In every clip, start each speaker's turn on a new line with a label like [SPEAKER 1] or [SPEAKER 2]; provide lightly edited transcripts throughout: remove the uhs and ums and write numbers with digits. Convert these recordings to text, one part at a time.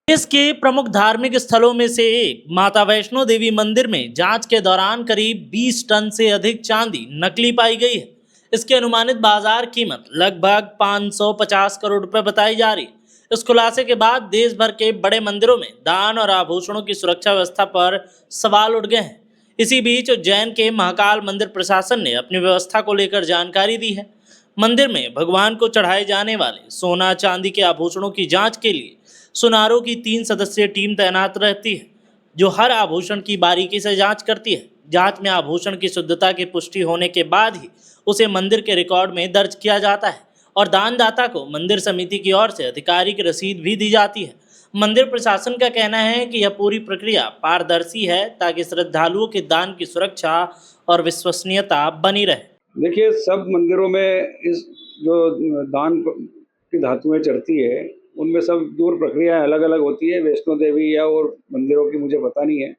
[SPEAKER 1] देश के प्रमुख धार्मिक स्थलों में से एक माता वैष्णो देवी मंदिर में जांच के दौरान करीब 20 टन से अधिक चांदी नकली पाई गई है। इसकी अनुमानित बाजार कीमत लगभग 550 करोड़ रुपए बताई जा रही है। इस खुलासे के बाद देश भर के बड़े मंदिरों में दान और आभूषणों की सुरक्षा व्यवस्था पर सवाल उठ गए हैं। इसी बीच उज्जैन के महाकाल मंदिर प्रशासन ने अपनी व्यवस्था को लेकर जानकारी दी है। मंदिर में भगवान को चढ़ाए जाने वाले सोना चांदी के आभूषणों की जांच के लिए सुनारों की 3 सदस्यीय टीम तैनात रहती है, जो हर आभूषण की बारीकी से जांच करती है। जांच में आभूषण की शुद्धता की पुष्टि होने के बाद ही उसे मंदिर के रिकॉर्ड में दर्ज किया जाता है और दानदाता को मंदिर समिति की ओर से आधिकारिक रसीद भी दी जाती है। मंदिर प्रशासन का कहना है कि यह पूरी प्रक्रिया पारदर्शी है ताकि श्रद्धालुओं के दान की सुरक्षा और विश्वसनीयता बनी रहे।
[SPEAKER 2] देखिए, सब मंदिरों में इस जो दान की धातुएं चढ़ती है, उनमें सब दूर प्रक्रियाएं अलग अलग होती है। वैष्णो देवी या और मंदिरों की मुझे पता नहीं है,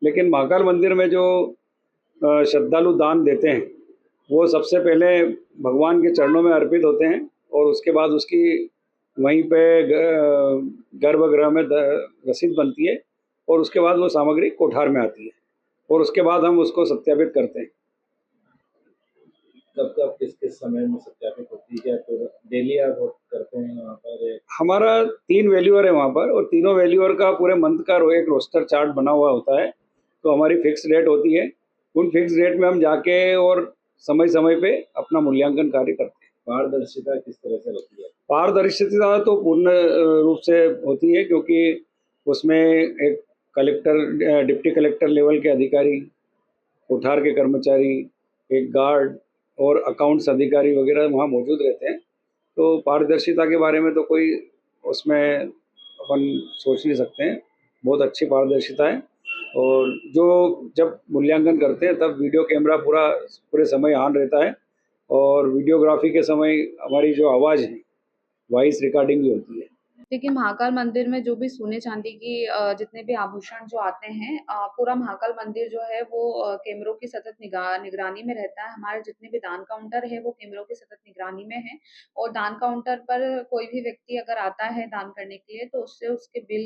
[SPEAKER 2] लेकिन महाकाल मंदिर में जो श्रद्धालु दान देते हैं वो सबसे पहले भगवान के चरणों में अर्पित होते हैं और उसके बाद उसकी वहीं पे गर्भगृह में रसीद बनती है और उसके बाद वो सामग्री कोठार में आती है और उसके बाद हम उसको सत्यापित करते हैं।
[SPEAKER 3] कब कब किस समय में सत्यापित होती है? तो डेली आप करते हैं वहाँ पर?
[SPEAKER 2] हमारा 3 वैल्यूअर है वहाँ पर और तीनों वैल्यूअर का पूरे मंथ का एक रोस्टर चार्ट बना हुआ होता है। तो हमारी फिक्स रेट होती है, उन फिक्स रेट में हम जाके और समय समय पे अपना मूल्यांकन कार्य करते हैं।
[SPEAKER 3] पारदर्शिता किस तरह से होती है?
[SPEAKER 2] पारदर्शिता तो पूर्ण रूप से होती है, क्योंकि उसमें एक कलेक्टर, डिप्टी कलेक्टर लेवल के अधिकारी, कोठार के कर्मचारी, एक गार्ड और अकाउंट्स अधिकारी वगैरह वहाँ मौजूद रहते हैं। तो पारदर्शिता के बारे में तो कोई उसमें अपन सोच नहीं सकते हैं। बहुत अच्छी पारदर्शिता है और जो जब मूल्यांकन करते हैं तब वीडियो कैमरा पूरे समय ऑन रहता है और वीडियोग्राफी के समय हमारी जो आवाज़ है, वॉइस रिकॉर्डिंग भी होती है।
[SPEAKER 4] देखिए, महाकाल मंदिर में जो भी सोने चांदी की जितने भी आभूषण जो आते हैं, पूरा महाकाल मंदिर जो है वो कैमरों की सतत निगरानी में रहता है। हमारे जितने भी दान काउंटर है वो कैमरों की सतत निगरानी में है और दान काउंटर पर कोई भी व्यक्ति अगर आता है दान करने के लिए तो उससे उसके बिल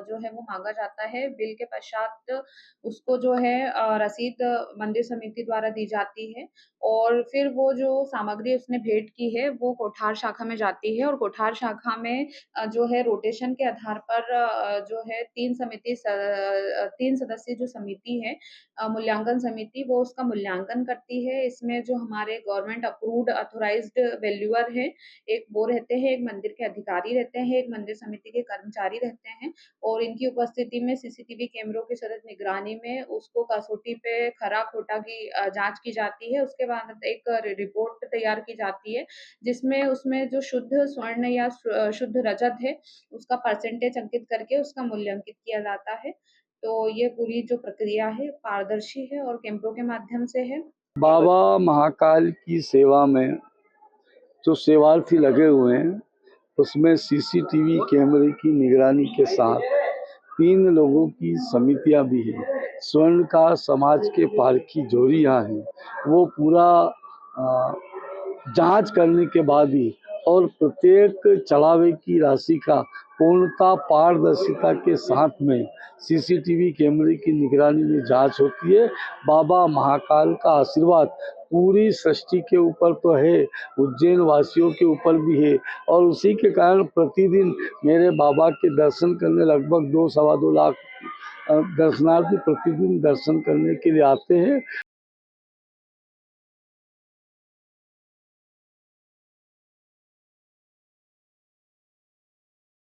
[SPEAKER 4] जो है वो मांगा जाता है। बिल के पश्चात उसको जो है रसीद मंदिर समिति द्वारा दी जाती है और फिर वो जो सामग्री उसने भेंट की है वो कोठार शाखा में जाती है और कोठार शाखा में जो है रोटेशन के आधार पर जो है 3 सदस्यीय जो समिति है, मूल्यांकन समिति, वो उसका मूल्यांकन करती है। इसमें जो हमारे गवर्नमेंट अप्रूव्ड ऑथराइज्ड वैल्यूअर है, एक वो रहते हैं, एक मंदिर के अधिकारी रहते हैं, एक मंदिर समिति के कर्मचारी रहते हैं और इनकी उपस्थिति में सीसीटीवी कैमरों की सतत निगरानी में उसको कसौटी पे खरा-खोटा की जाँच की जाती है। उसके बाद एक रिपोर्ट तैयार की जाती है, जिसमें उसमें जो शुद्ध स्वर्ण या शुद्ध रजत है, उसका परसेंटेज अंकित करके उसका मूल्यांकित किया जाता है। तो ये पूरी जो प्रक्रिया है पारदर्शी है और कैमरों के माध्यम से है।
[SPEAKER 5] बाबा महाकाल की सेवा में जो सेवार्थी लगे हुए हैं उसमें सीसीटीवी कैमरे की निगरानी के साथ 3 लोगों की समितियां भी हैं। स्वर्ण का समाज के पारखी जोड़ियां हैं, वो पूरा जांच करने के बाद ही और प्रत्येक चढ़ावे की राशि का पूर्णता पारदर्शिता के साथ में सीसीटीवी कैमरे की निगरानी में जांच होती है। बाबा महाकाल का आशीर्वाद पूरी सृष्टि के ऊपर तो है, उज्जैन वासियों के ऊपर भी है और उसी के कारण प्रतिदिन मेरे बाबा के दर्शन करने लगभग 2 सवा 2 लाख दर्शनार्थी प्रतिदिन दर्शन करने के लिए आते हैं।